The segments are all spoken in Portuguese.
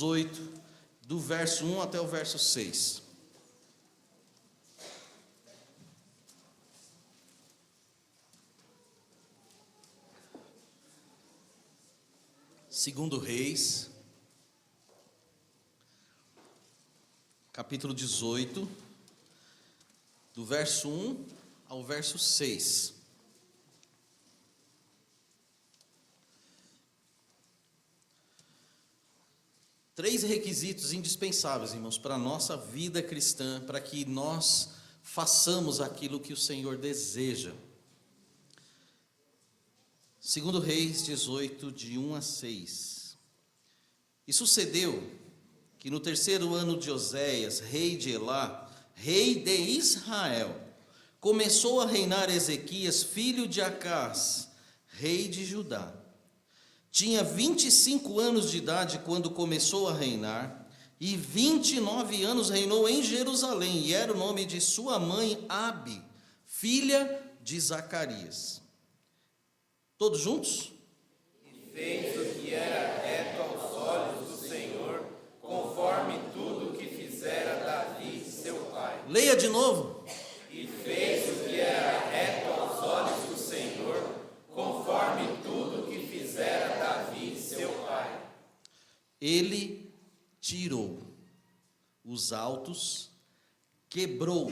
18, do verso 1 até o verso 6. Segundo Reis, capítulo 18, do verso 1 ao verso 6. Três requisitos indispensáveis, irmãos, para a nossa vida cristã, para que nós façamos aquilo que o Senhor deseja. Segundo Reis 18, de 1 a 6. E sucedeu que no terceiro ano de Oséias, rei de Elá, rei de Israel, começou a reinar Ezequias, filho de Acás, rei de Judá. Tinha 25 anos de idade quando começou a reinar, e 29 anos reinou em Jerusalém, e era o nome de sua mãe Abi, filha de Zacarias. Todos juntos? E fez o que era reto aos olhos do Senhor, conforme tudo que fizera Davi, seu pai. Leia de novo. E fez o que era reto aos olhos do Senhor, conforme tudo que fizera Davi, seu pai. Ele tirou os altos, quebrou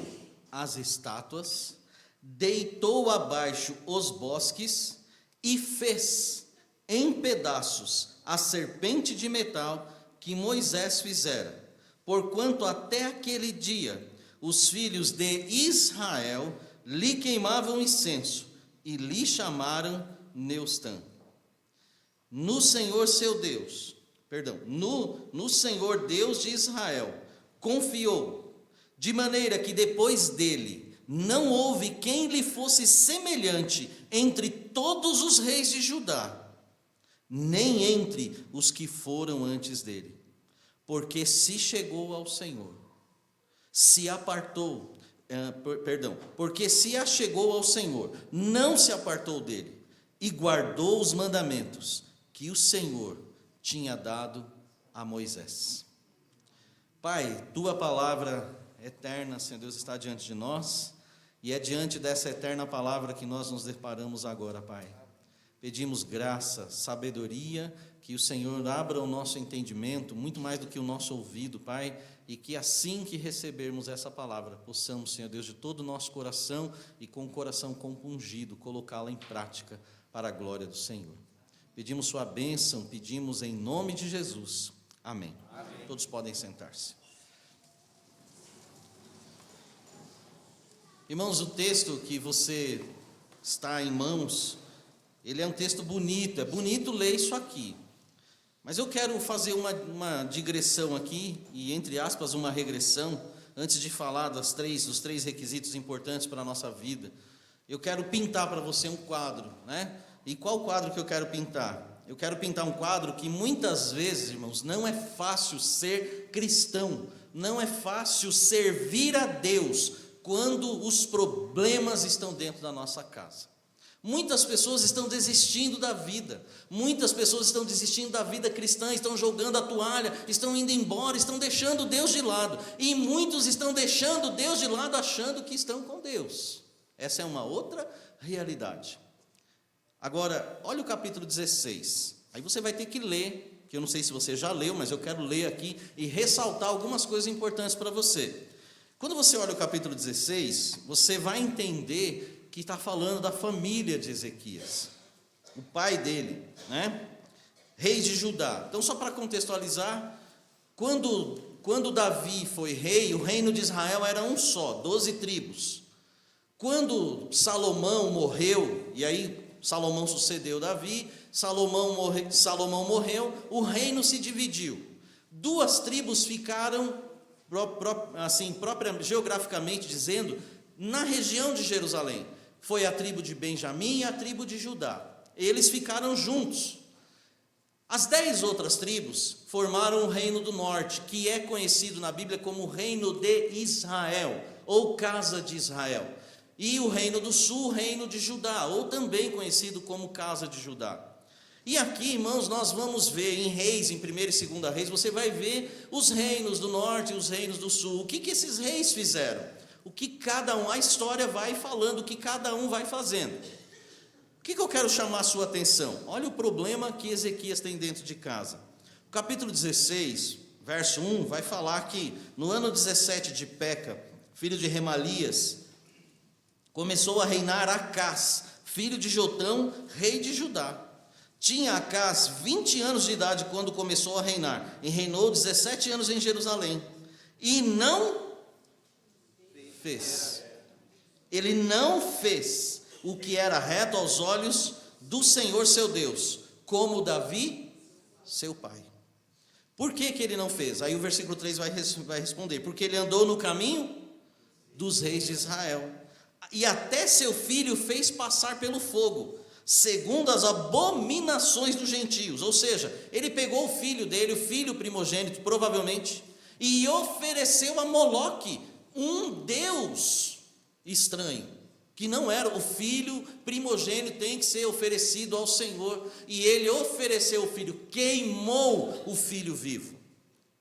as estátuas, deitou abaixo os bosques e fez em pedaços a serpente de metal que Moisés fizera, porquanto até aquele dia os filhos de Israel lhe queimavam incenso e lhe chamaram Neustã. No Senhor Deus de Israel confiou, de maneira que depois dele não houve quem lhe fosse semelhante entre todos os reis de Judá, nem entre os que foram antes dele, porque se chegou ao Senhor, porque se achegou ao Senhor, não se apartou dele, e guardou os mandamentos que o Senhor tinha dado a Moisés. Pai, tua palavra eterna, Senhor Deus, está diante de nós, e é diante dessa eterna palavra que nós nos deparamos agora, Pai. Pedimos graça, sabedoria, que o Senhor abra o nosso entendimento, muito mais do que o nosso ouvido, Pai, e que assim que recebermos essa palavra, possamos, Senhor Deus, de todo o nosso coração e com o coração compungido, colocá-la em prática para a glória do Senhor. Pedimos sua bênção, pedimos em nome de Jesus. Amém. Amém. Todos podem sentar-se. Irmãos, o texto que você está em mãos, ele é um texto bonito, é bonito ler isso aqui. Mas eu quero fazer uma digressão aqui, e entre aspas uma regressão, antes de falar dos três requisitos importantes para a nossa vida. Eu quero pintar para você um quadro, né? E qual quadro que eu quero pintar? Eu quero pintar um quadro que muitas vezes, irmãos, não é fácil ser cristão, não é fácil servir a Deus quando os problemas estão dentro da nossa casa. Muitas pessoas estão desistindo da vida, muitas pessoas estão desistindo da vida cristã, estão jogando a toalha, estão indo embora, estão deixando Deus de lado, e muitos estão deixando Deus de lado achando que estão com Deus. Essa é uma outra realidade. Agora, olha o capítulo 16, aí você vai ter que ler, que eu não sei se você já leu, mas eu quero ler aqui e ressaltar algumas coisas importantes para você. Quando você olha o capítulo 16, você vai entender que está falando da família de Ezequias, o pai dele, né? Rei de Judá. Então, só para contextualizar, quando Davi foi rei, o reino de Israel era um só, 12 tribos. Quando Salomão morreu, e aí Salomão sucedeu Davi, Salomão morreu, o reino se dividiu. 2 tribos ficaram, geograficamente dizendo, na região de Jerusalém. Foi a tribo de Benjamim e a tribo de Judá. Eles ficaram juntos. As 10 outras tribos formaram o reino do norte, que é conhecido na Bíblia como o reino de Israel, ou casa de Israel. E o reino do sul, o reino de Judá, ou também conhecido como casa de Judá. E aqui, irmãos, nós vamos ver em Reis, em 1ª e 2ª Reis, você vai ver os reinos do norte e os reinos do sul. O que esses reis fizeram? O que cada um, a história vai falando, o que cada um vai fazendo. O que eu quero chamar a sua atenção? Olha o problema que Ezequias tem dentro de casa. O capítulo 16, verso 1, vai falar que no ano 17 de Peca, filho de Remalias, começou a reinar Acás, filho de Jotão, rei de Judá. Tinha Acás 20 anos de idade quando começou a reinar, e reinou 17 anos em Jerusalém, e não fez. Ele não fez o que era reto aos olhos do Senhor seu Deus, como Davi, seu pai. Por que ele não fez? Aí o versículo 3 vai responder: porque ele andou no caminho dos reis de Israel, e até seu filho fez passar pelo fogo, segundo as abominações dos gentios. Ou seja, ele pegou o filho dele, o filho primogênito, provavelmente, e ofereceu a Moloque, um deus estranho, que não era o filho primogênito, tem que ser oferecido ao Senhor, e ele ofereceu o filho, queimou o filho vivo.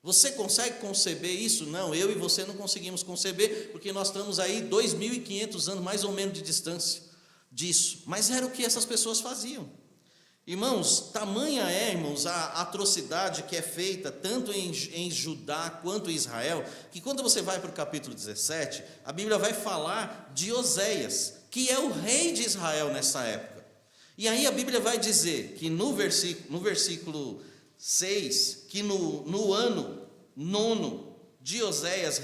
Você consegue conceber isso? Não, eu e você não conseguimos conceber, porque nós estamos aí 2.500 anos mais ou menos de distância disso, mas era o que essas pessoas faziam. Irmãos, tamanha é, irmãos, a atrocidade que é feita tanto em Judá quanto em Israel, que quando você vai para o capítulo 17, a Bíblia vai falar de Oséias, que é o rei de Israel nessa época. E aí a Bíblia vai dizer que no versículo 6, que no ano 9 de Oséias,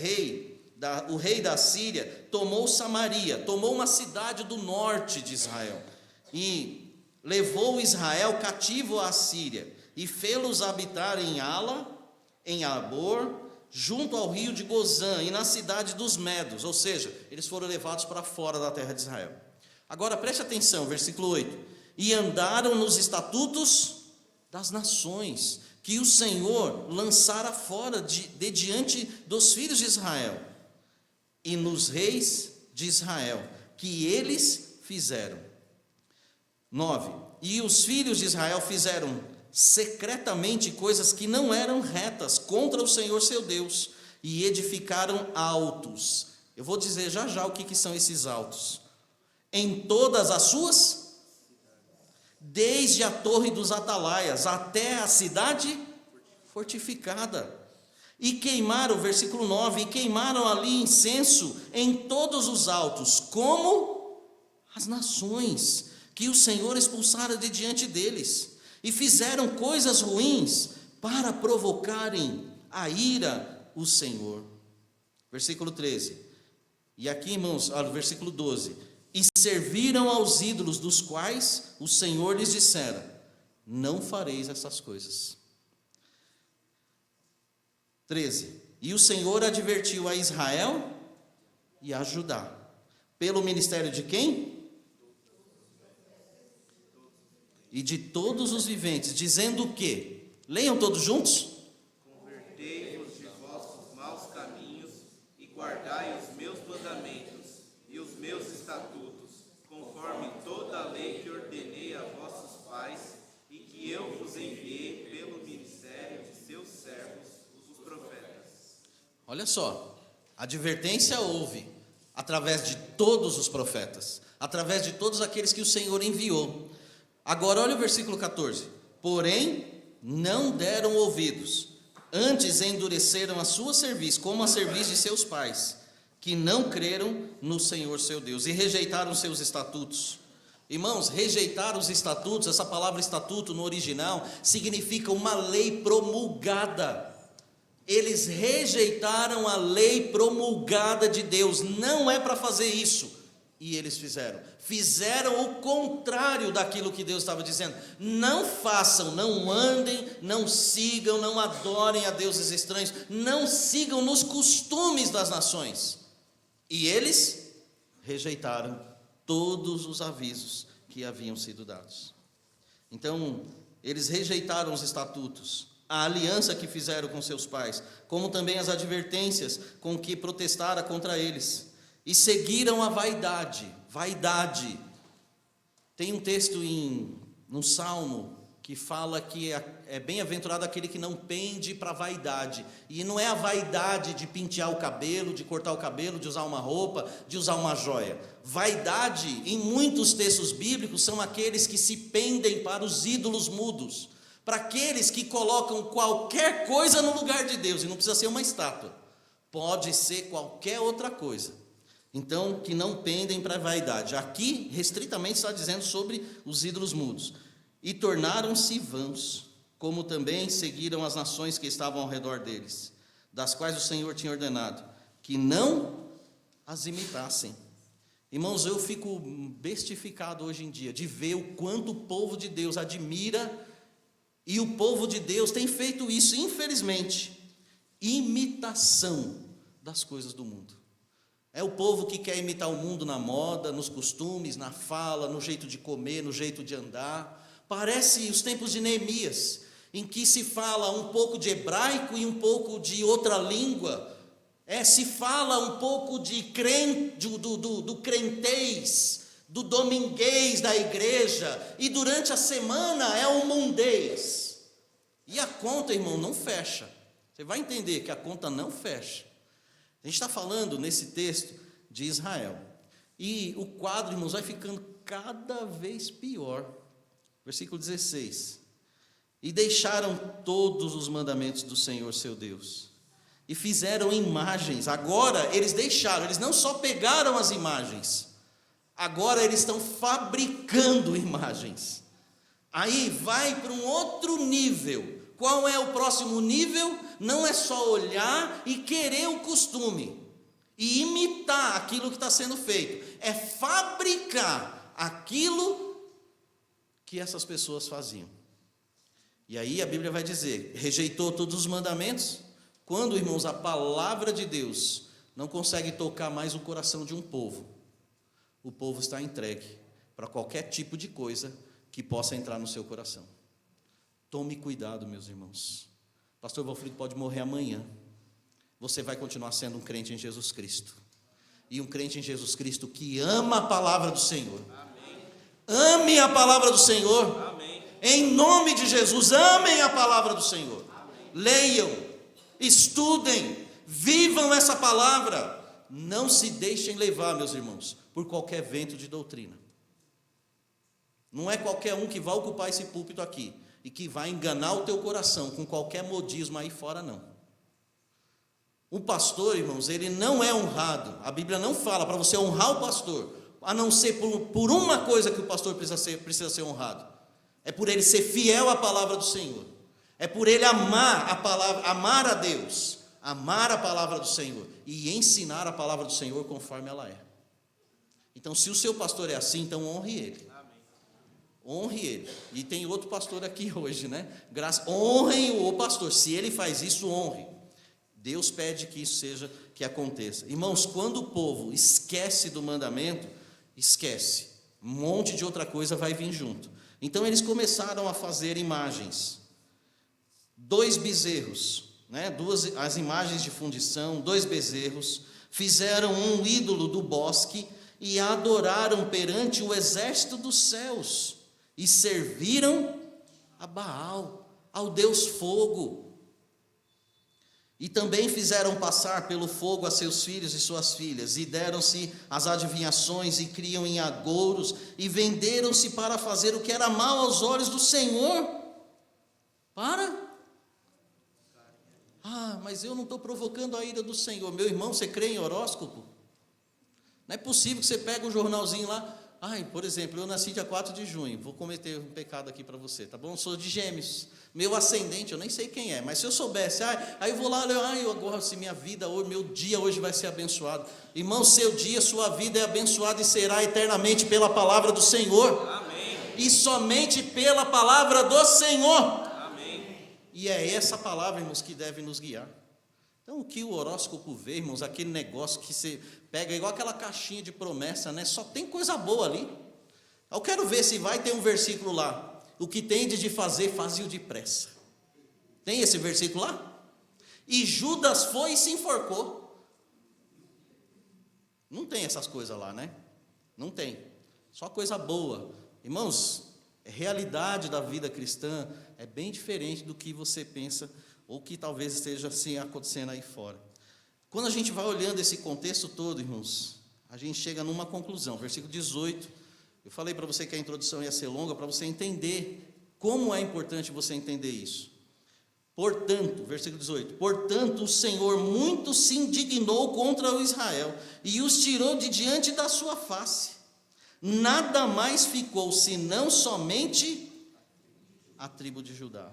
o rei da Síria, tomou Samaria, tomou uma cidade do norte de Israel, e levou Israel cativo à Síria, e fê-los habitar em Ala, em Arbor, junto ao rio de Gozã, e na cidade dos Medos, ou seja, eles foram levados para fora da terra de Israel. Agora preste atenção, versículo 8: e andaram nos estatutos das nações, que o Senhor lançara fora de diante dos filhos de Israel, e nos reis de Israel, que eles fizeram. 9. E os filhos de Israel fizeram secretamente coisas que não eram retas contra o Senhor seu Deus, e edificaram altos. Eu vou dizer já o que são esses altos. Em todas as suas, desde a torre dos atalaias até a cidade fortificada. E queimaram, versículo 9, e queimaram ali incenso em todos os altos, como as nações que o Senhor expulsara de diante deles, e fizeram coisas ruins para provocarem a ira o Senhor. Versículo 13, e aqui, irmãos, olha, versículo 12: e serviram aos ídolos, dos quais o Senhor lhes dissera: não fareis essas coisas. 13, e o Senhor advertiu a Israel e a Judá, pelo ministério de quem? E de todos os viventes, dizendo o quê? Leiam todos juntos. Convertei-vos de vossos maus caminhos, e guardai os meus mandamentos e os meus estatutos, conforme toda a lei que ordenei a vossos pais, e que eu vos enviei pelo ministério de seus servos, os profetas. Olha só, a advertência houve através de todos os profetas, através de todos aqueles que o Senhor enviou. Agora olha o versículo 14: porém não deram ouvidos, antes endureceram a sua cerviz, como a cerviz de seus pais, que não creram no Senhor seu Deus, e rejeitaram seus estatutos. Irmãos, rejeitar os estatutos, essa palavra estatuto no original significa uma lei promulgada. Eles rejeitaram a lei promulgada de Deus, não é para fazer isso. E eles fizeram o contrário daquilo que Deus estava dizendo. Não façam, não andem, não sigam, não adorem a deuses estranhos, não sigam nos costumes das nações. E eles rejeitaram todos os avisos que haviam sido dados. Então, eles rejeitaram os estatutos, a aliança que fizeram com seus pais, como também as advertências com que protestara contra eles, e seguiram a vaidade. Tem um texto no Salmo que fala que é bem-aventurado aquele que não pende para a vaidade. E não é a vaidade de pentear o cabelo, de cortar o cabelo, de usar uma roupa, de usar uma joia. Vaidade, em muitos textos bíblicos, são aqueles que se pendem para os ídolos mudos, para aqueles que colocam qualquer coisa no lugar de Deus, e não precisa ser uma estátua, pode ser qualquer outra coisa. Então, que não pendem para a vaidade. Aqui, restritamente, está dizendo sobre os ídolos mudos. E tornaram-se vãos, como também seguiram as nações que estavam ao redor deles, das quais o Senhor tinha ordenado, que não as imitassem. Irmãos, eu fico bestificado hoje em dia, de ver o quanto o povo de Deus admira, e o povo de Deus tem feito isso, infelizmente, imitação das coisas do mundo. É o povo que quer imitar o mundo na moda, nos costumes, na fala, no jeito de comer, no jeito de andar. Parece os tempos de Neemias, em que se fala um pouco de hebraico e um pouco de outra língua. Se fala um pouco do crentez, do dominguês da igreja, e durante a semana é o mundês. E a conta, irmão, não fecha. Você vai entender que a conta não fecha. A gente está falando nesse texto de Israel. E o quadro, irmãos, vai ficando cada vez pior. Versículo 16. E deixaram todos os mandamentos do Senhor seu Deus, e fizeram imagens. Agora eles deixaram, eles não só pegaram as imagens, agora eles estão fabricando imagens. Aí vai para um outro nível. Qual é o próximo nível? Não é só olhar e querer o costume e imitar aquilo que está sendo feito, é fabricar aquilo que essas pessoas faziam. E aí a Bíblia vai dizer, rejeitou todos os mandamentos. Quando, irmãos, a palavra de Deus não consegue tocar mais o coração de um povo, o povo está entregue para qualquer tipo de coisa que possa entrar no seu coração. Tome cuidado, meus irmãos. Pastor Valfrido pode morrer amanhã, você vai continuar sendo um crente em Jesus Cristo, e um crente em Jesus Cristo que ama a palavra do Senhor. Ame a palavra do Senhor. Amém. Em nome de Jesus, amem a palavra do Senhor. Amém. Leiam, estudem, vivam essa palavra. Não se deixem levar, meus irmãos, por qualquer vento de doutrina. Não é qualquer um que vai ocupar esse púlpito aqui e que vai enganar o teu coração com qualquer modismo aí fora, não. O pastor, irmãos, ele não é honrado. A Bíblia não fala para você honrar o pastor, a não ser por uma coisa que o pastor precisa ser honrado. É por ele ser fiel à palavra do Senhor. É por ele amar a palavra, amar a Deus, amar a palavra do Senhor e ensinar a palavra do Senhor conforme ela é. Então, se o seu pastor é assim, então honre ele. Honre ele. E tem outro pastor aqui hoje, né? Honrem o pastor. Se ele faz isso, honre. Deus pede que isso que aconteça. Irmãos, quando o povo esquece do mandamento, esquece. Um monte de outra coisa vai vir junto. Então eles começaram a fazer imagens. 2 bezerros, né? As imagens de fundição, 2 bezerros. Fizeram um ídolo do bosque e adoraram perante o exército dos céus. E serviram a Baal, ao Deus fogo. E também fizeram passar pelo fogo a seus filhos e suas filhas, e deram-se as adivinhações, e criam em agouros, e venderam-se para fazer o que era mal aos olhos do Senhor. Mas eu não estou provocando a ira do Senhor. Meu irmão, você crê em horóscopo? Não é possível que você pegue um jornalzinho lá. Por exemplo, eu nasci dia 4 de junho, vou cometer um pecado aqui para você, tá bom? Eu sou de Gêmeos, meu ascendente, eu nem sei quem é, mas se eu soubesse, aí eu vou lá, eu agora, se minha vida hoje, meu dia hoje vai ser abençoado. Irmão, seu dia, sua vida é abençoada e será eternamente pela palavra do Senhor. Amém. E somente pela palavra do Senhor. Amém. E é essa palavra, irmãos, que deve nos guiar. Então, o que o horóscopo vê, irmãos, aquele negócio que você pega, igual aquela caixinha de promessa, né? Só tem coisa boa ali. Eu quero ver se vai ter um versículo lá. O que tendes de fazer, faze-o depressa. Tem esse versículo lá? E Judas foi e se enforcou. Não tem essas coisas lá, né? Não tem. Só coisa boa. Irmãos, A realidade da vida cristã é bem diferente do que você pensa, ou que talvez esteja assim acontecendo aí fora. Quando a gente vai olhando esse contexto todo, irmãos, a gente chega numa conclusão. Versículo 18, eu falei para você que a introdução ia ser longa, para você entender como é importante você entender isso. Portanto, versículo 18, portanto o Senhor muito se indignou contra o Israel, e os tirou de diante da sua face. Nada mais ficou, senão somente a tribo de Judá.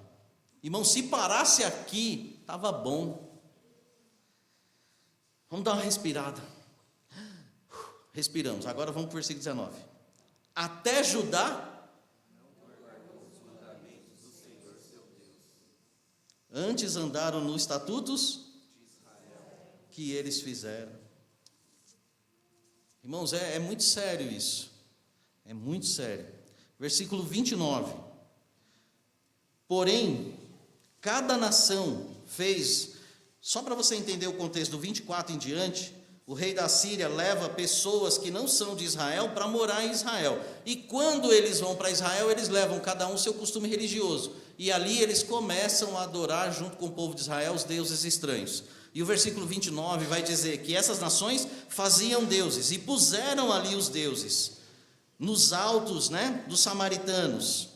Irmão, se parasse aqui, estava bom. Vamos dar uma respirada. Respiramos, agora vamos para o versículo 19. Até Judá antes andaram nos estatutos que eles fizeram. Irmãos, é muito sério isso. É muito sério. Versículo 29. Porém, cada nação fez, só para você entender o contexto do 24 em diante, o rei da Síria leva pessoas que não são de Israel para morar em Israel. E quando eles vão para Israel, eles levam cada um seu costume religioso. E ali eles começam a adorar junto com o povo de Israel os deuses estranhos. E o versículo 29 vai dizer que essas nações faziam deuses e puseram ali os deuses nos altos, dos samaritanos,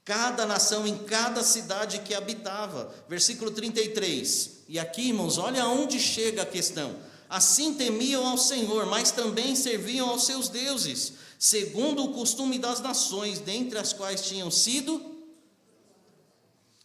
cada nação em cada cidade que habitava. Versículo 33. E aqui, irmãos, olha aonde chega a questão. Assim temiam ao Senhor, mas também serviam aos seus deuses, segundo o costume das nações, dentre as quais tinham sido.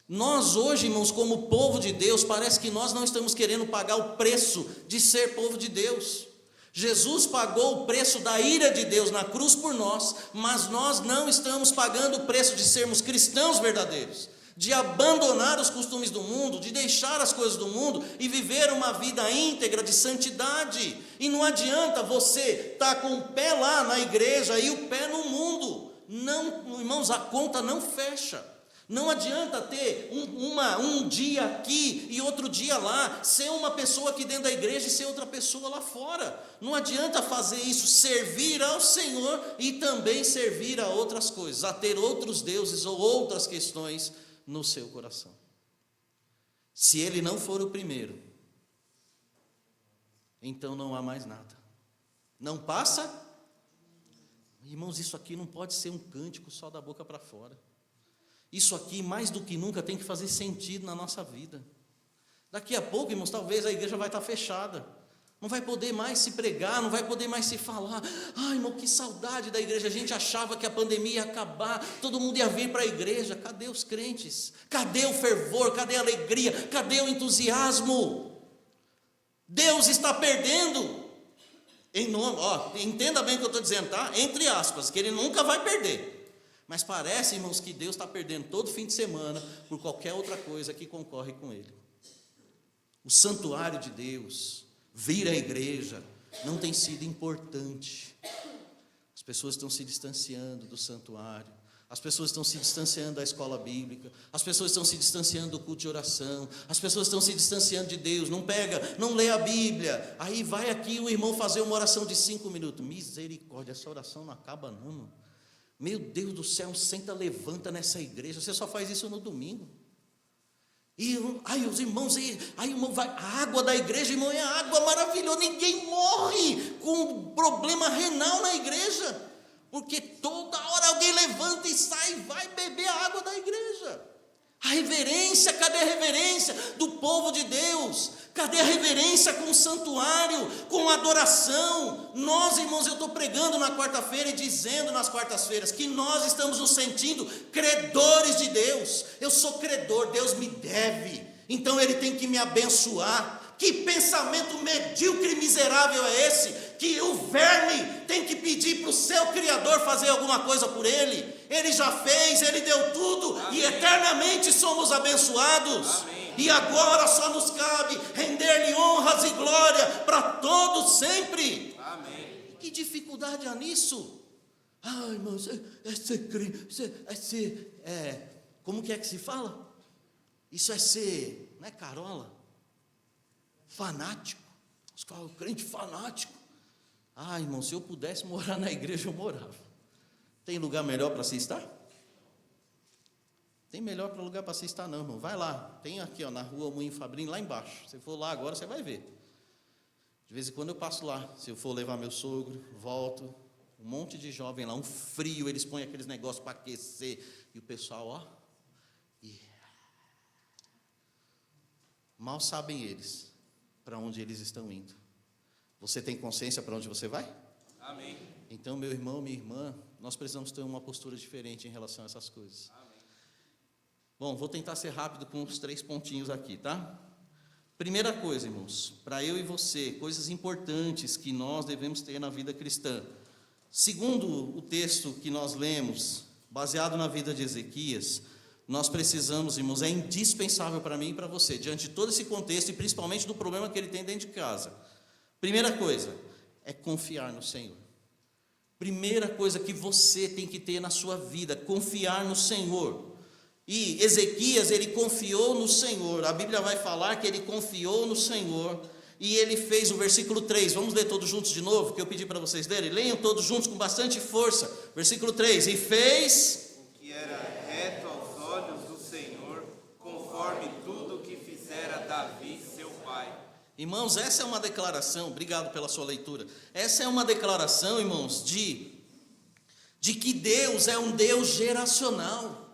Nós hoje, irmãos, como povo de Deus, parece que nós não estamos querendo pagar o preço de ser povo de Deus. Jesus pagou o preço da ira de Deus na cruz por nós, mas nós não estamos pagando o preço de sermos cristãos verdadeiros, de abandonar os costumes do mundo, de deixar as coisas do mundo e viver uma vida íntegra de santidade. E não adianta você estar com o pé lá na igreja e o pé no mundo. Não, irmãos, a conta não fecha. Não adianta ter um dia aqui e outro dia lá, ser uma pessoa aqui dentro da igreja e ser outra pessoa lá fora. Não adianta fazer isso, servir ao Senhor e também servir a outras coisas, a ter outros deuses ou outras questões no seu coração. Se ele não for o primeiro, então não há mais nada. Não passa? Irmãos, isso aqui não pode ser um cântico só da boca para fora. Isso aqui, mais do que nunca, tem que fazer sentido na nossa vida. Daqui a pouco, irmãos, talvez a igreja vai estar fechada. Não vai poder mais se pregar, não vai poder mais se falar. Ai, irmão, que saudade da igreja. A gente achava que a pandemia ia acabar, todo mundo ia vir para a igreja. Cadê os crentes? Cadê o fervor? Cadê a alegria? Cadê o entusiasmo? Deus está perdendo. Entenda bem o que eu estou dizendo, tá? Entre aspas, que ele nunca vai perder. Mas parece, irmãos, que Deus está perdendo todo fim de semana por qualquer outra coisa que concorre com ele. O santuário de Deus, vir à igreja, não tem sido importante. As pessoas estão se distanciando do santuário, as pessoas estão se distanciando da escola bíblica, as pessoas estão se distanciando do culto de oração, as pessoas estão se distanciando de Deus, não lê a Bíblia. Aí vai aqui o irmão fazer uma oração de 5 minutos. Misericórdia, essa oração não acaba não, irmão. Meu Deus do céu, senta, levanta nessa igreja. Você só faz isso no domingo. E aí os irmãos, aí irmão vai, a água da igreja, irmão, é água maravilhosa. Ninguém morre com problema renal na igreja, porque toda hora alguém levanta e sai e vai beber a água da igreja. A reverência, cadê a reverência do povo de Deus? Cadê a reverência com o santuário, com a adoração? Nós, irmãos, eu estou pregando na quarta-feira e dizendo nas quartas-feiras que nós estamos nos sentindo credores de Deus. Eu sou credor, Deus me deve, então Ele tem que me abençoar. Que pensamento medíocre e miserável é esse? Que o verme tem que pedir para o seu Criador fazer alguma coisa por ele. Ele já fez, Ele deu tudo. Amém. E eternamente somos abençoados. Amém. E agora só nos cabe render-lhe honras e glória para todos sempre. Amém. Que dificuldade há nisso? Ai, irmãos, como que é que se fala? Isso é ser, não é carola? Fanático. Os caras, crente fanático. Ah, irmão, se eu pudesse morar na igreja, eu morava. Tem lugar melhor para se estar? Tem melhor para lugar para você estar não, irmão. Vai lá, tem aqui, ó, na rua Moinho Fabrini, lá embaixo. Se for lá agora, você vai ver. De vez em quando eu passo lá, se eu for levar meu sogro, volto, um monte de jovem lá, um frio, eles põem aqueles negócios para aquecer, e o pessoal, ó, mal sabem eles para onde eles estão indo. Você tem consciência para onde você vai? Amém. Então, meu irmão, minha irmã, nós precisamos ter uma postura diferente em relação a essas coisas. Amém. Bom, vou tentar ser rápido com os 3 pontinhos aqui, tá? Primeira coisa, irmãos, para eu e você, coisas importantes que nós devemos ter na vida cristã. Segundo o texto que nós lemos, baseado na vida de Ezequias, nós precisamos, irmãos, é indispensável para mim e para você, diante de todo esse contexto e principalmente do problema que ele tem dentro de casa. Primeira coisa, é confiar no Senhor. Primeira coisa que você tem que ter na sua vida, confiar no Senhor. E Ezequias, ele confiou no Senhor. A Bíblia vai falar que ele confiou no Senhor. E ele fez o versículo 3. Vamos ler todos juntos de novo, que eu pedi para vocês lerem. Leiam todos juntos com bastante força. Versículo 3. E fez O que era reto aos olhos do Senhor, conforme tudo que fizera Davi, seu pai. Irmãos, essa é uma declaração, obrigado pela sua leitura. Essa é uma declaração, irmãos, de que Deus é um Deus geracional.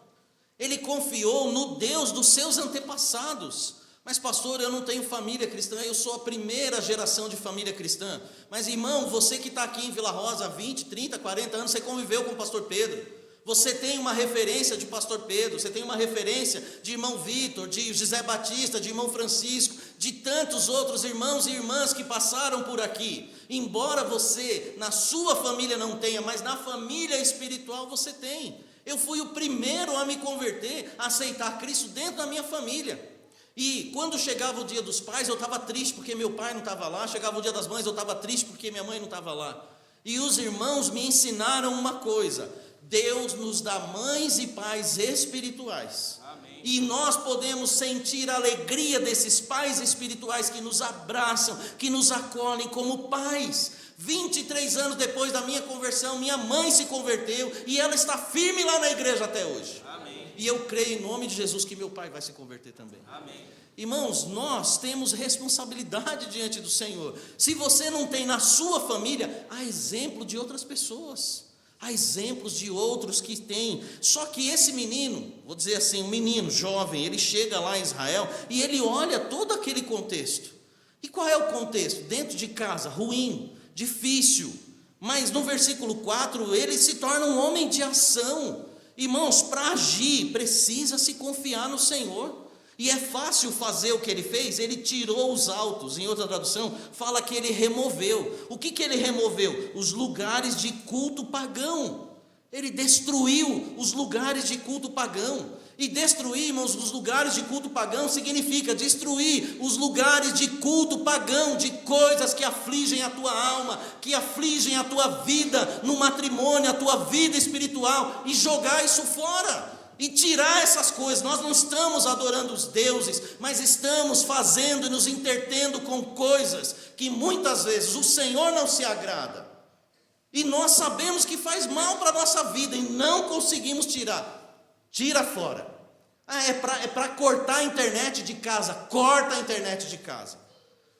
Ele confiou no Deus dos seus antepassados. Mas pastor, eu não tenho família cristã, eu sou a primeira geração de família cristã. Mas irmão, você que está aqui em Vila Rosa há 20, 30, 40 anos, você conviveu com o pastor Pedro. Você tem uma referência de pastor Pedro, você tem uma referência de irmão Vitor, de José Batista, de irmão Francisco, de tantos outros irmãos e irmãs que passaram por aqui. Embora você, na sua família não tenha, mas na família espiritual você tem. Eu fui o primeiro a me converter, a aceitar Cristo dentro da minha família. E quando chegava o dia dos pais, eu estava triste porque meu pai não estava lá. Chegava o dia das mães, eu estava triste porque minha mãe não estava lá. E os irmãos me ensinaram uma coisa: Deus nos dá mães e pais espirituais. Amém. E nós podemos sentir a alegria desses pais espirituais que nos abraçam, que nos acolhem como pais. 23 anos depois da minha conversão, minha mãe se converteu e ela está firme lá na igreja até hoje. Amém. E eu creio em nome de Jesus que meu pai vai se converter também. Amém. Irmãos, nós temos responsabilidade diante do Senhor. Se você não tem na sua família, há exemplo de outras pessoas. Há exemplos de outros que têm. Só que esse menino, vou dizer assim, um menino jovem, ele chega lá em Israel e ele olha todo aquele contexto. E qual é o contexto? Dentro de casa, ruim, difícil. Mas no versículo 4, ele se torna um homem de ação. Irmãos, para agir, precisa se confiar no Senhor. E é fácil fazer o que ele fez. Ele tirou os altos. Em outra tradução, fala que ele removeu. O que ele removeu? Os lugares de culto pagão. Ele destruiu os lugares de culto pagão. E destruir, irmãos, os lugares de culto pagão significa destruir os lugares de culto pagão, de coisas que afligem a tua alma, que afligem a tua vida no matrimônio, a tua vida espiritual, e jogar isso fora. E tirar essas coisas. Nós não estamos adorando os deuses, mas estamos fazendo e nos entretendo com coisas que muitas vezes o Senhor não se agrada. E nós sabemos que faz mal para a nossa vida e não conseguimos tirar. Tira fora. É para cortar a internet de casa. Corta a internet de casa.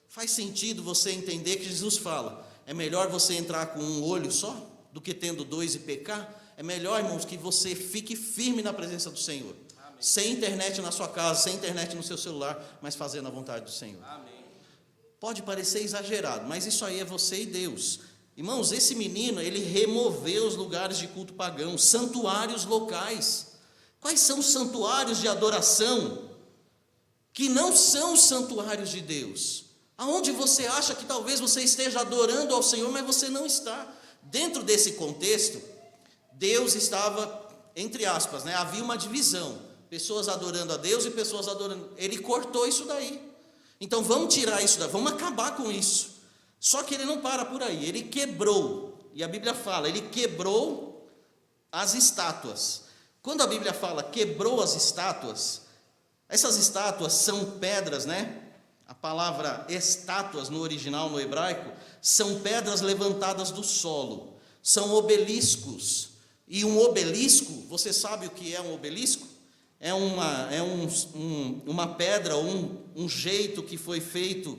Faz sentido você entender que Jesus fala: é melhor você entrar com um olho só do que tendo dois e pecar. É melhor, irmãos, que você fique firme na presença do Senhor. Amém. Sem internet na sua casa, sem internet no seu celular, mas fazendo a vontade do Senhor. Amém. Pode parecer exagerado, mas isso aí é você e Deus. Irmãos, esse menino, ele removeu os lugares de culto pagão, santuários locais. Quais são os santuários de adoração que não são os santuários de Deus? Aonde você acha que talvez você esteja adorando ao Senhor, mas você não está. Dentro desse contexto, Deus estava, entre aspas, né? Havia uma divisão, pessoas adorando a Deus e pessoas adorando. Ele cortou isso daí. Então vamos tirar isso daí, vamos acabar com isso. Só que ele não para por aí, ele quebrou, e a Bíblia fala, ele quebrou as estátuas. Quando a Bíblia fala quebrou as estátuas, essas estátuas são pedras, né? A palavra estátuas no original, no hebraico, são pedras levantadas do solo, são obeliscos. E um obelisco, você sabe o que é um obelisco? uma pedra, um jeito que foi feito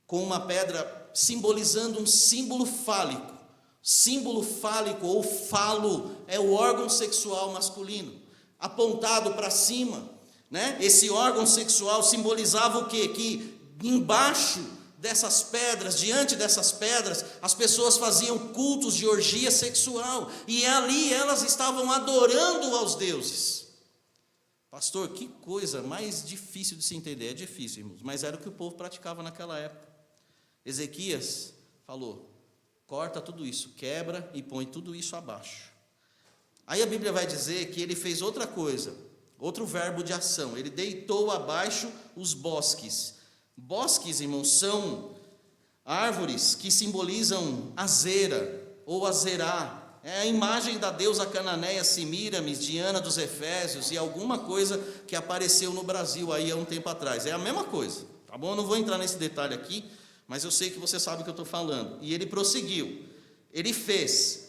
com uma pedra simbolizando um símbolo fálico. Símbolo fálico ou falo é o órgão sexual masculino, apontado para cima, né? Esse órgão sexual simbolizava o quê? Que embaixo dessas pedras, diante dessas pedras, as pessoas faziam cultos de orgia sexual, e ali elas estavam adorando aos deuses. Pastor, que coisa mais difícil de se entender. É difícil, irmãos, mas era o que o povo praticava naquela época. Ezequias falou: corta tudo isso, quebra e põe tudo isso abaixo. Aí a Bíblia vai dizer que ele fez outra coisa, outro verbo de ação. Ele deitou abaixo os bosques. Bosques, irmãos, são árvores que simbolizam Azera ou Azerá. É a imagem da deusa cananeia Semíramis, Diana dos Efésios, e alguma coisa que apareceu no Brasil aí há um tempo atrás. É a mesma coisa, tá bom? Eu não vou entrar nesse detalhe aqui, mas eu sei que você sabe o que eu estou falando. E ele prosseguiu. Ele fez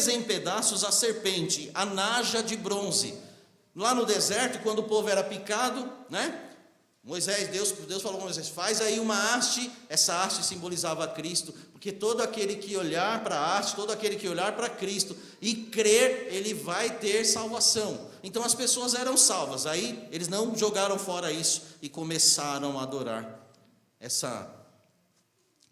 em pedaços a serpente, a naja de bronze. Lá no deserto, quando o povo era picado, né? Deus falou com Moisés: faz aí uma haste. Essa haste simbolizava Cristo, porque todo aquele que olhar para a haste, todo aquele que olhar para Cristo e crer, ele vai ter salvação. Então as pessoas eram salvas. Aí eles não jogaram fora isso e começaram a adorar essa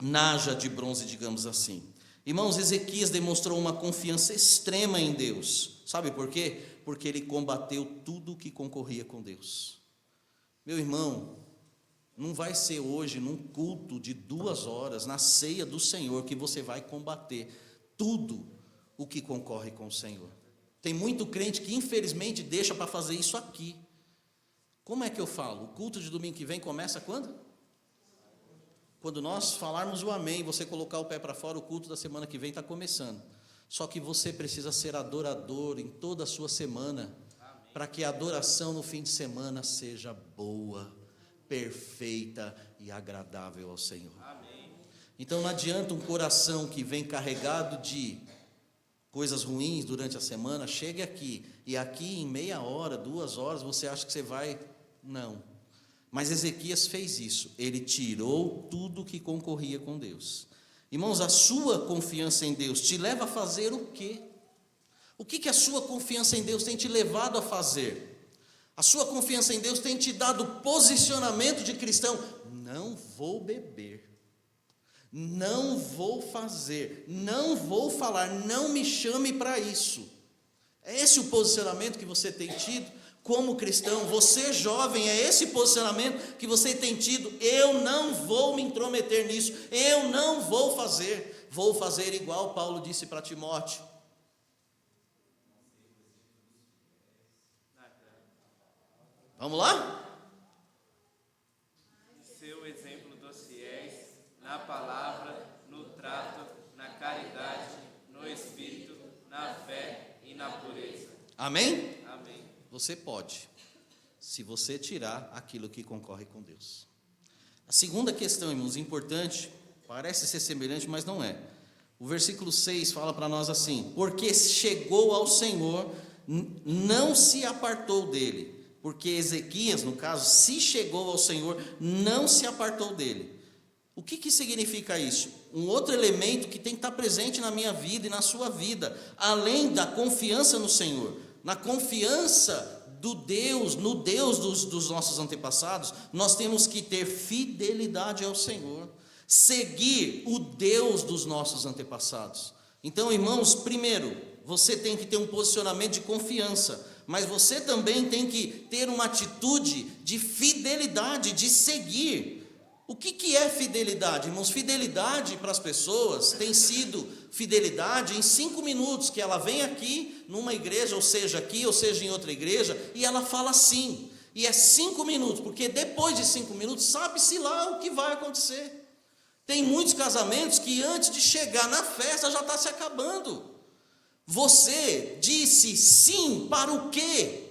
naja de bronze, digamos assim. Irmãos, Ezequias demonstrou uma confiança extrema em Deus. Sabe por quê? Porque ele combateu tudo que concorria com Deus. Meu irmão, não vai ser hoje num culto de 2 horas, na ceia do Senhor, que você vai combater tudo o que concorre com o Senhor. Tem muito crente que infelizmente deixa para fazer isso aqui. Como é que eu falo? O culto de domingo que vem começa quando? Quando nós falarmos o amém, você colocar o pé para fora, o culto da semana que vem está começando. Só que você precisa ser adorador em toda a sua semana, para que a adoração no fim de semana seja boa, perfeita e agradável ao Senhor. Amém. Então não adianta um coração que vem carregado de coisas ruins durante a semana, chegue aqui, e aqui em meia hora, 2 horas, você acha que você vai... Não. Mas Ezequias fez isso, ele tirou tudo que concorria com Deus. Irmãos, a sua confiança em Deus te leva a fazer o quê? O que a sua confiança em Deus tem te levado a fazer? A sua confiança em Deus tem te dado posicionamento de cristão. Não vou beber, não vou fazer, não vou falar, não me chame para isso. É esse o posicionamento que você tem tido como cristão? Você jovem, é esse posicionamento que você tem tido? Eu não vou me intrometer nisso, eu não vou fazer igual Paulo disse para Timóteo. Vamos lá? Seu exemplo dos fiéis, na palavra, no trato, na caridade, no espírito, na fé e na pureza. Amém? Amém. Você pode, se você tirar aquilo que concorre com Deus. A segunda questão, irmãos, importante, parece ser semelhante, mas não é. O versículo 6 fala para nós assim: porque chegou ao Senhor, não se apartou dele. Porque Ezequias, no caso, se chegou ao Senhor, não se apartou dele. O que significa isso? Um outro elemento que tem que estar presente na minha vida e na sua vida, além da confiança no Senhor, na confiança no Deus dos nossos antepassados, nós temos que ter fidelidade ao Senhor, seguir o Deus dos nossos antepassados. Então, irmãos, primeiro, você tem que ter um posicionamento de confiança, mas você também tem que ter uma atitude de fidelidade, de seguir. O que é fidelidade, irmãos? Fidelidade para as pessoas tem sido fidelidade em 5 minutos, que ela vem aqui numa igreja, ou seja aqui, ou seja em outra igreja, e ela fala sim, e é 5 minutos, porque depois de 5 minutos, sabe-se lá o que vai acontecer. Tem muitos casamentos que antes de chegar na festa já está se acabando. Você disse sim para o quê?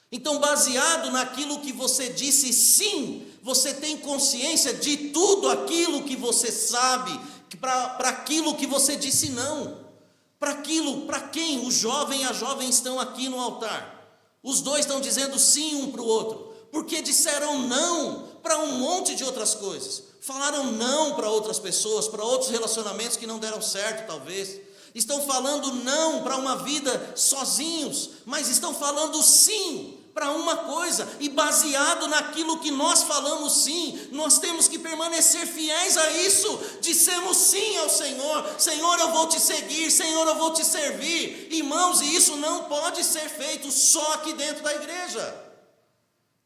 Então, baseado naquilo que você disse sim, você tem consciência de tudo aquilo que você sabe, para aquilo que você disse não. Para quem o jovem e a jovem estão aqui no altar. Os dois estão dizendo sim um para o outro, porque disseram não para um monte de outras coisas. Falaram não para outras pessoas, para outros relacionamentos que não deram certo, talvez. Estão falando não para uma vida sozinhos, mas estão falando sim para uma coisa, e baseado naquilo que nós falamos sim, nós temos que permanecer fiéis a isso. Dissemos sim ao Senhor: Senhor, eu vou te seguir, Senhor, eu vou te servir. Irmãos, e isso não pode ser feito só aqui dentro da igreja,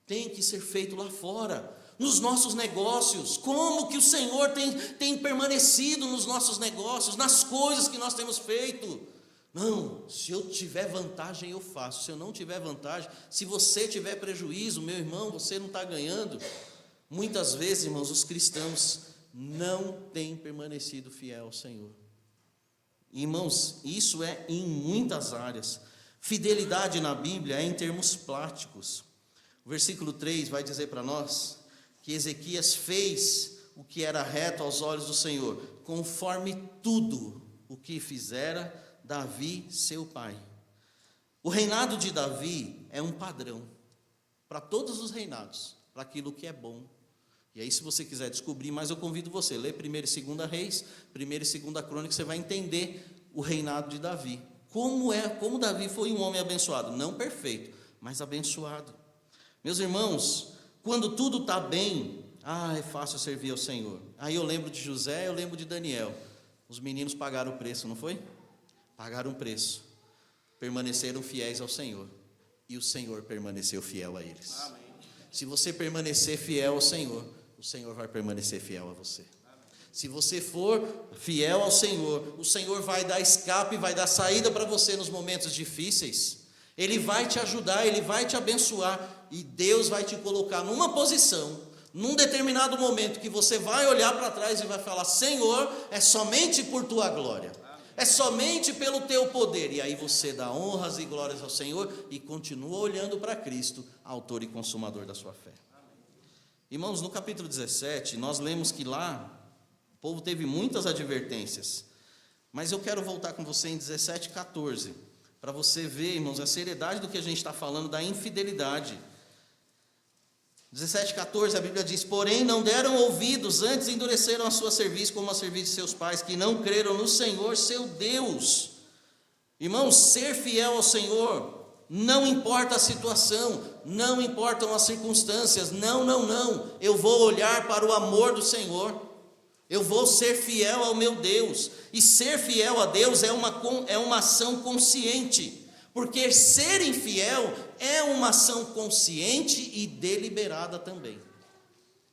tem que ser feito lá fora, nos nossos negócios. Como que o Senhor tem permanecido nos nossos negócios, nas coisas que nós temos feito? Não, se eu tiver vantagem eu faço, se eu não tiver vantagem, se você tiver prejuízo, meu irmão, você não está ganhando. Muitas vezes, irmãos, os cristãos não têm permanecido fiel ao Senhor. Irmãos, isso é em muitas áreas. Fidelidade na Bíblia é em termos práticos. O versículo 3 vai dizer para nós que Ezequias fez o que era reto aos olhos do Senhor, conforme tudo o que fizera Davi, seu pai. O reinado de Davi é um padrão para todos os reinados, para aquilo que é bom. E aí, se você quiser descobrir mais, eu convido você a ler 1 e 2 Reis, 1 e 2 Crônicas, você vai entender o reinado de Davi. Como Davi foi um homem abençoado, não perfeito, mas abençoado. Meus irmãos, quando tudo está bem, é fácil servir ao Senhor. Aí eu lembro de José, eu lembro de Daniel. Os meninos pagaram o preço, não foi? Pagaram o preço, permaneceram fiéis ao Senhor, e o Senhor permaneceu fiel a eles. Amém. Se você permanecer fiel ao Senhor, o Senhor vai permanecer fiel a você. Amém. Se você for fiel ao Senhor, o Senhor vai dar escape, vai dar saída para você nos momentos difíceis. Ele vai te ajudar, Ele vai te abençoar, e Deus vai te colocar numa posição, num determinado momento, que você vai olhar para trás e vai falar: Senhor, é somente por Tua glória, é somente pelo Teu poder. E aí você dá honras e glórias ao Senhor e continua olhando para Cristo, autor e consumador da sua fé. Irmãos, no capítulo 17, nós lemos que lá o povo teve muitas advertências, mas eu quero voltar com você em 17:14, para você ver, irmãos, a seriedade do que a gente está falando, da infidelidade. 17:14, a Bíblia diz: porém não deram ouvidos, antes endureceram a sua cerviz, como a cerviz de seus pais, que não creram no Senhor seu Deus. Irmãos, ser fiel ao Senhor, não importa a situação, não importam as circunstâncias, não, eu vou olhar para o amor do Senhor, eu vou ser fiel ao meu Deus. E ser fiel a Deus é uma ação consciente, porque ser infiel é uma ação consciente e deliberada também.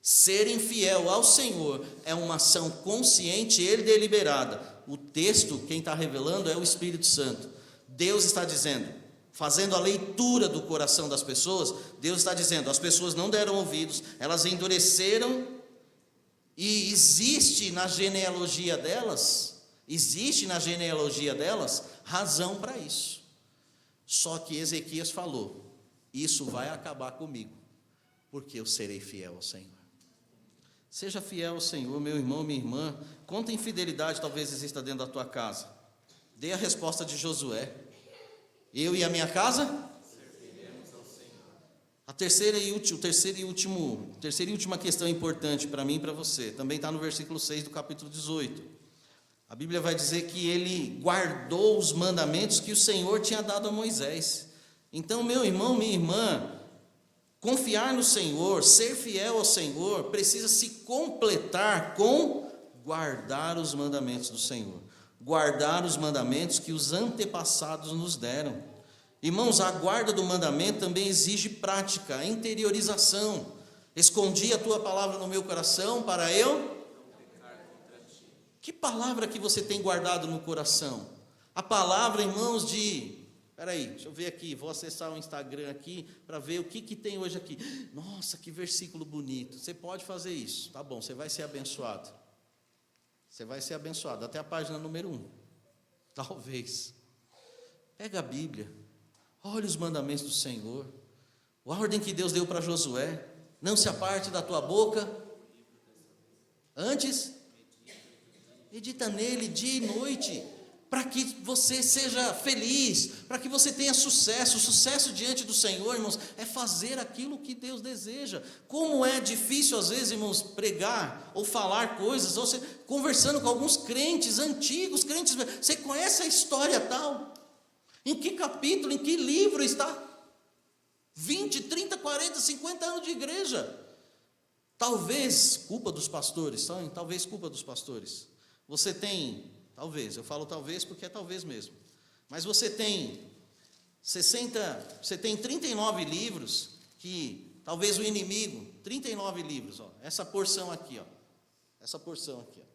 Ser infiel ao Senhor é uma ação consciente e deliberada. O texto, quem está revelando é o Espírito Santo. Deus está dizendo, fazendo a leitura do coração das pessoas, Deus está dizendo: as pessoas não deram ouvidos, elas endureceram, e existe na genealogia delas razão para isso. Só que Ezequias falou: isso vai acabar comigo, porque eu serei fiel ao Senhor. Seja fiel ao Senhor, meu irmão, minha irmã. Quanta infidelidade talvez exista dentro da tua casa? Dê a resposta de Josué: eu e a minha casa serviremos ao Senhor. A terceira e última questão importante para mim e para você, também está no versículo 6 do capítulo 18. A Bíblia vai dizer que ele guardou os mandamentos que o Senhor tinha dado a Moisés. Então, meu irmão, minha irmã, confiar no Senhor, ser fiel ao Senhor, precisa se completar com guardar os mandamentos do Senhor. Guardar os mandamentos que os antepassados nos deram. Irmãos, a guarda do mandamento também exige prática, interiorização. Escondi a tua palavra no meu coração para eu... Que palavra que você tem guardado no coração? A palavra, irmãos, deixa eu ver aqui, vou acessar o Instagram aqui para ver o que tem hoje aqui. Nossa, que versículo bonito. Você pode fazer isso, tá bom, você vai ser abençoado. Você vai ser abençoado, até a página número 1. Talvez. Pega a Bíblia, olha os mandamentos do Senhor, a ordem que Deus deu para Josué: não se aparte da tua boca, antes... medita nele dia e noite. para que você seja feliz, para que você tenha sucesso. O sucesso diante do Senhor, irmãos, é fazer aquilo que Deus deseja. Como é difícil às vezes, irmãos, pregar ou falar coisas, ou conversando com alguns crentes antigos, crentes, você conhece a história tal? Em que capítulo, em que livro está? 20, 30, 40, 50 anos de igreja. Talvez culpa dos pastores, talvez culpa dos pastores. Você tem, talvez, eu falo talvez porque é talvez mesmo, mas você tem 39 livros que talvez o inimigo, 39 livros, ó, essa porção aqui,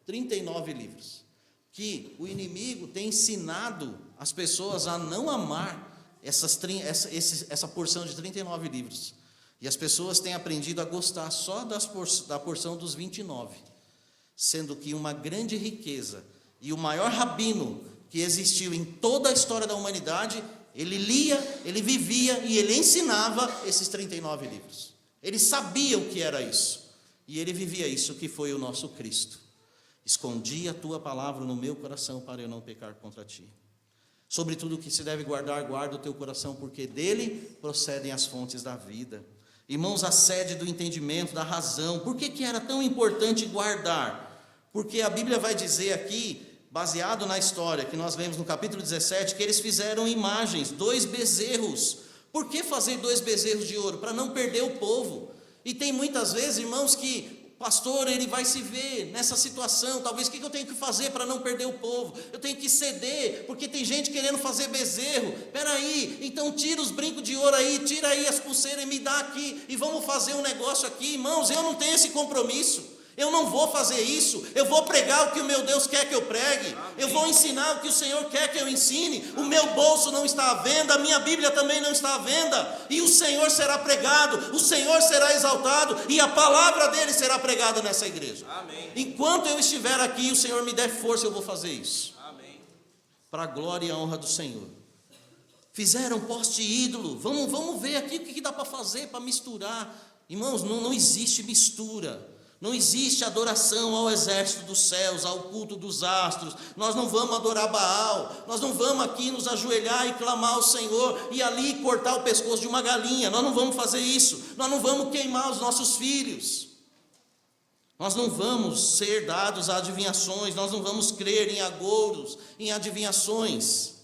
39 livros, que o inimigo tem ensinado as pessoas a não amar essa porção de 39 livros, e as pessoas têm aprendido a gostar só da porção dos 29, sendo que uma grande riqueza e o maior rabino que existiu em toda a história da humanidade, ele lia, ele vivia e ele ensinava esses 39 livros. Ele sabia o que era isso, e ele vivia isso, que foi o nosso Cristo. Escondi a tua palavra no meu coração para eu não pecar contra ti. Sobre tudo o que se deve guardar, guarda o teu coração, porque dele procedem as fontes da vida. Irmãos, a sede do entendimento, da razão. Por que era tão importante guardar? Porque a Bíblia vai dizer aqui, baseado na história que nós lemos no capítulo 17, que eles fizeram imagens, 2 bezerros. Por que fazer 2 bezerros de ouro? Para não perder o povo. E tem muitas vezes, irmãos, que o pastor, ele vai se ver nessa situação. Talvez, o que eu tenho que fazer para não perder o povo? Eu tenho que ceder, porque tem gente querendo fazer bezerro. Espera aí, então tira os brincos de ouro aí, tira aí as pulseiras e me dá aqui, e vamos fazer um negócio aqui. Irmãos, eu não tenho esse compromisso. Eu não vou fazer isso. Eu vou pregar o que o meu Deus quer que eu pregue. Amém. Eu vou ensinar o que o Senhor quer que eu ensine. O meu bolso não está à venda, a minha Bíblia também não está à venda. E o Senhor será pregado, o Senhor será exaltado, e a palavra dele será pregada nessa igreja. Amém. Enquanto eu estiver aqui, o Senhor me der força, eu vou fazer isso. Amém. Para a glória e a honra do Senhor. Fizeram poste ídolo. Vamos ver aqui o que dá para fazer, para misturar. Irmãos, não existe mistura. Não existe adoração ao exército dos céus, ao culto dos astros. Nós não vamos adorar Baal. Nós não vamos aqui nos ajoelhar e clamar ao Senhor e ali cortar o pescoço de uma galinha. Nós não vamos fazer isso. Nós não vamos queimar os nossos filhos. Nós não vamos ser dados a adivinhações. Nós não vamos crer em agouros, em adivinhações.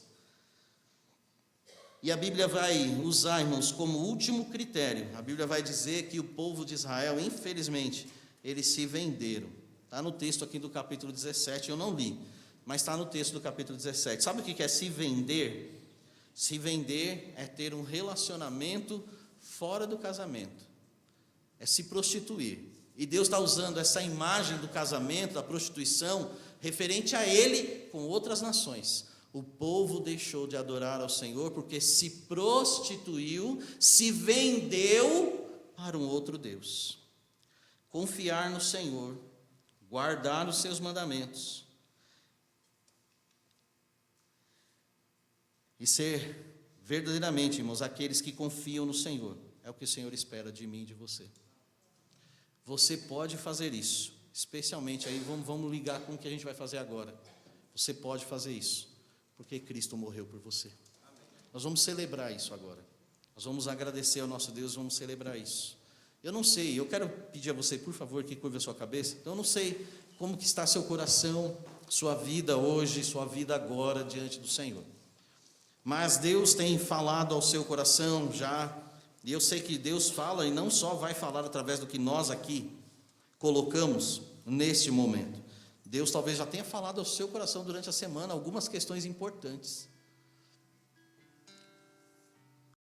E a Bíblia vai usar, irmãos, como último critério. A Bíblia vai dizer que o povo de Israel, infelizmente, eles se venderam. Está no texto aqui do capítulo 17, eu não li, mas está no texto do capítulo 17. Sabe o que é se vender? Se vender é ter um relacionamento fora do casamento, é se prostituir. E Deus está usando essa imagem do casamento, da prostituição, referente a ele com outras nações. O povo deixou de adorar ao Senhor porque se prostituiu, se vendeu para um outro Deus. Confiar no Senhor, guardar os seus mandamentos e ser verdadeiramente, irmãos, aqueles que confiam no Senhor, é o que o Senhor espera de mim e de você. Você pode fazer isso, especialmente aí, vamos ligar com o que a gente vai fazer agora. Você pode fazer isso, porque Cristo morreu por você. Nós vamos celebrar isso agora. Nós vamos agradecer ao nosso Deus, vamos celebrar isso. Eu não sei, eu quero pedir a você, por favor, que curva a sua cabeça. Então, eu não sei como que está seu coração, sua vida hoje, sua vida agora diante do Senhor. Mas Deus tem falado ao seu coração já, e eu sei que Deus fala, e não só vai falar através do que nós aqui colocamos neste momento. Deus talvez já tenha falado ao seu coração durante a semana algumas questões importantes.